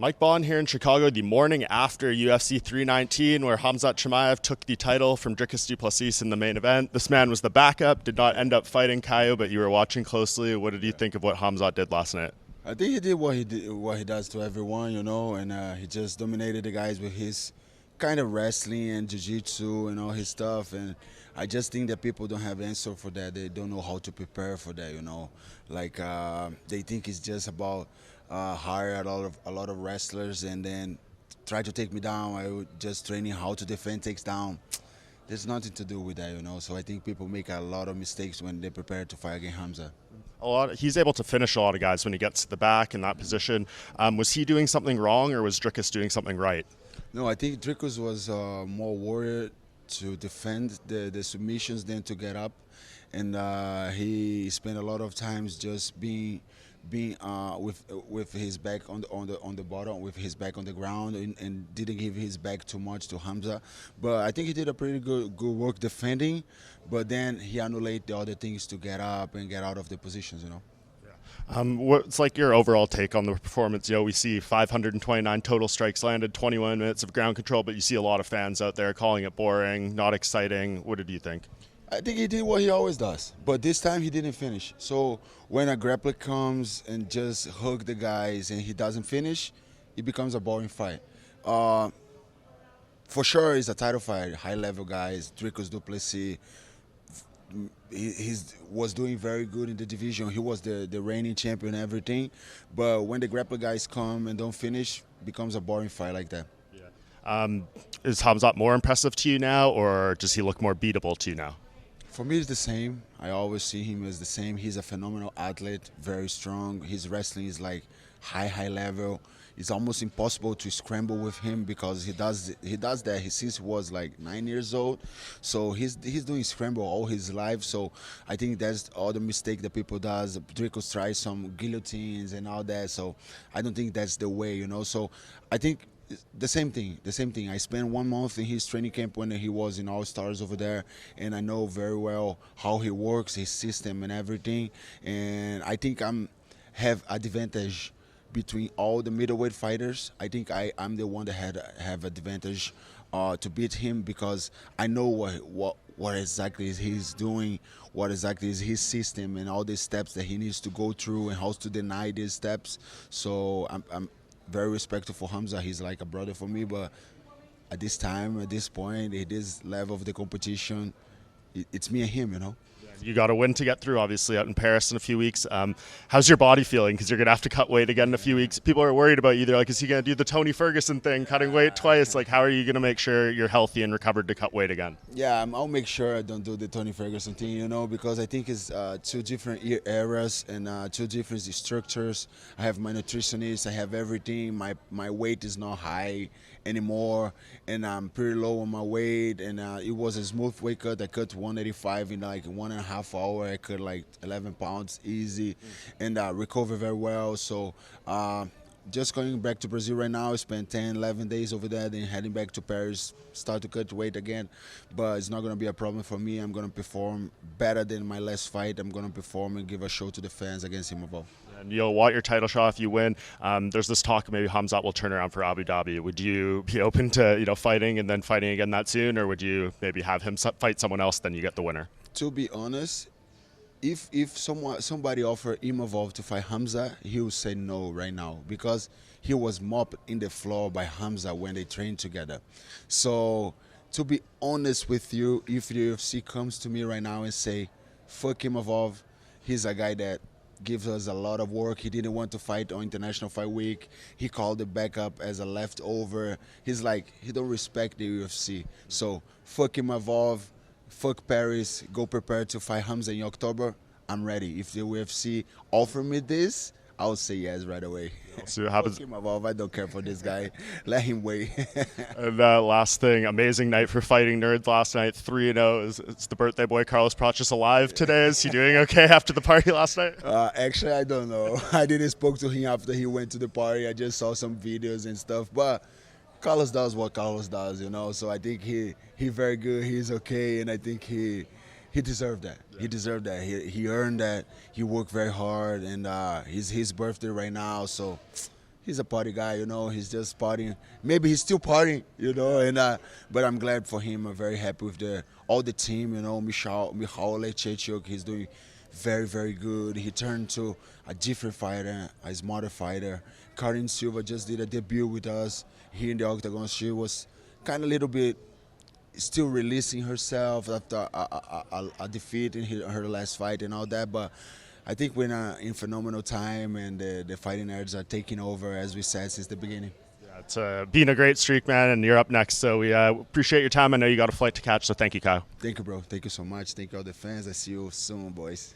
Mike Bohn here in Chicago the morning after UFC 319, where Khamzat Chimaev took the title from Dricus Du Plessis in the main event. This man was the backup, did not end up fighting Caio, but you were watching closely. What did you think of what Khamzat did last night? I think he did what he does to everyone, and he just dominated the guys with his kind of wrestling and jiu-jitsu and all his stuff. And I just think that people don't have answer for that. They don't know how to prepare for that. Like they think it's just about hire a lot of wrestlers and then try to take me down. I would just training how to defend takes down. There's nothing to do with that. So I think people make a lot of mistakes when they prepare to fight against Khamzat. He's able to finish a lot of guys when he gets to the back in that position. Was he doing something wrong, or was Dricus doing something right? No, I think Dricus was more worried to defend the submissions than to get up, and he spent a lot of times just being with his back on the bottom, with his back on the ground, and didn't give his back too much to Khamzat. But I think he did a pretty good work defending. But then he annullated the other things to get up and get out of the positions. What's like your overall take on the performance? We see 529 total strikes landed, 21 minutes of ground control, but you see a lot of fans out there calling it boring, not exciting. What did you think? I think he did what he always does, but this time he didn't finish. So when a grappler comes and just hug the guys and he doesn't finish, it becomes a boring fight. For sure, it's a title fight, high-level guys, Dricus Du Plessis. He was doing very good in the division. He was the reigning champion and everything. But when the grappler guys come and don't finish, it becomes a boring fight like that. Yeah. Is Khamzat more impressive to you now, or does he look more beatable to you now? For me, it's the same. I always see him as the same. He's a phenomenal athlete, very strong. His wrestling is like high level. It's almost impossible to scramble with him because he does that since he was like 9 years old. So he's doing scramble all his life. So I think that's all the mistake that people does. Dricus tries some guillotines and all that. So I don't think that's the way. So I think the same thing. I spent 1 month in his training camp when he was in All Stars over there, and I know very well how he works, his system and everything. And I think have advantage between all the middleweight fighters. I think I'm the one that have advantage to beat him because I know what exactly is he's doing, what exactly is his system, and all these steps that he needs to go through and how to deny these steps. So I'm very respectful for Khamzat. He's like a brother for me, but at this time, at this point, at this level of the competition, it's me and him. You got a win to get through, obviously, out in Paris in a few weeks. How's your body feeling? Because you're going to have to cut weight again in a few weeks. People are worried about you. They're like, is he going to do the Tony Ferguson thing, cutting weight twice? Like, how are you going to make sure you're healthy and recovered to cut weight again? Yeah, I'll make sure I don't do the Tony Ferguson thing, because I think it's two different eras and two different structures. I have my nutritionist, I have everything. My weight is not high anymore, and I'm pretty low on my weight, and it was a smooth weight cut. I cut 185 in like 1.5 hours. I cut like 11 pounds easy, and recover very well. So just going back to Brazil right now. I spent 10, 11 days over there, then heading back to Paris, start to cut weight again. But it's not going to be a problem for me. I'm going to perform better than my last fight. I'm going to perform and give a show to the fans against Chimaev. And you'll want your title shot if you win. There's this talk maybe Khamzat will turn around for Abu Dhabi. Would you be open to fighting and then fighting again that soon, or would you maybe have him fight someone else, then you get the winner? To be honest, if somebody offered Chimaev to fight Khamzat, he would say no right now because he was mopped in the floor by Khamzat when they trained together. So to be honest with you, if the UFC comes to me right now and say, fuck Chimaev, he's a guy that gives us a lot of work. He didn't want to fight on International Fight Week. He called the backup as a leftover. He's like, he don't respect the UFC. So fuck Chimaev, fuck Paris, go prepare to fight Khamzat in October. I'm ready. If the UFC offer me this, I would say yes right away. See what happens. I don't care for this guy. Let him wait. And last thing, amazing night for fighting nerds last night. 3-0. Is the birthday boy Carlos Prates alive today? Is he doing okay after the party last night? Actually, I don't know. I didn't spoke to him after he went to the party. I just saw some videos and stuff. But Carlos does what Carlos does, So I think he very good. He's okay, and I think he deserved that. Yeah. He deserved that. He earned that. He worked very hard, and it's his birthday right now, so he's a party guy, you know. He's just partying. Maybe he's still partying, you know. And but I'm glad for him. I'm very happy with all the team, you know. Michał Lechechuk, he's doing very, very good. He turned to a different fighter, a smarter fighter. Karin Silva just did a debut with us here in the octagon. She was kind of a little bit still releasing herself after a defeat in her last fight and all that, but I think we're in phenomenal time, and the fighting nerds are taking over, as we said since the beginning. Yeah, it's been a great streak, man, and you're up next, so we appreciate your time. I know you got a flight to catch, so thank you, Kyle. Thank you, bro. Thank you so much. Thank you all the fans. I see you soon, boys.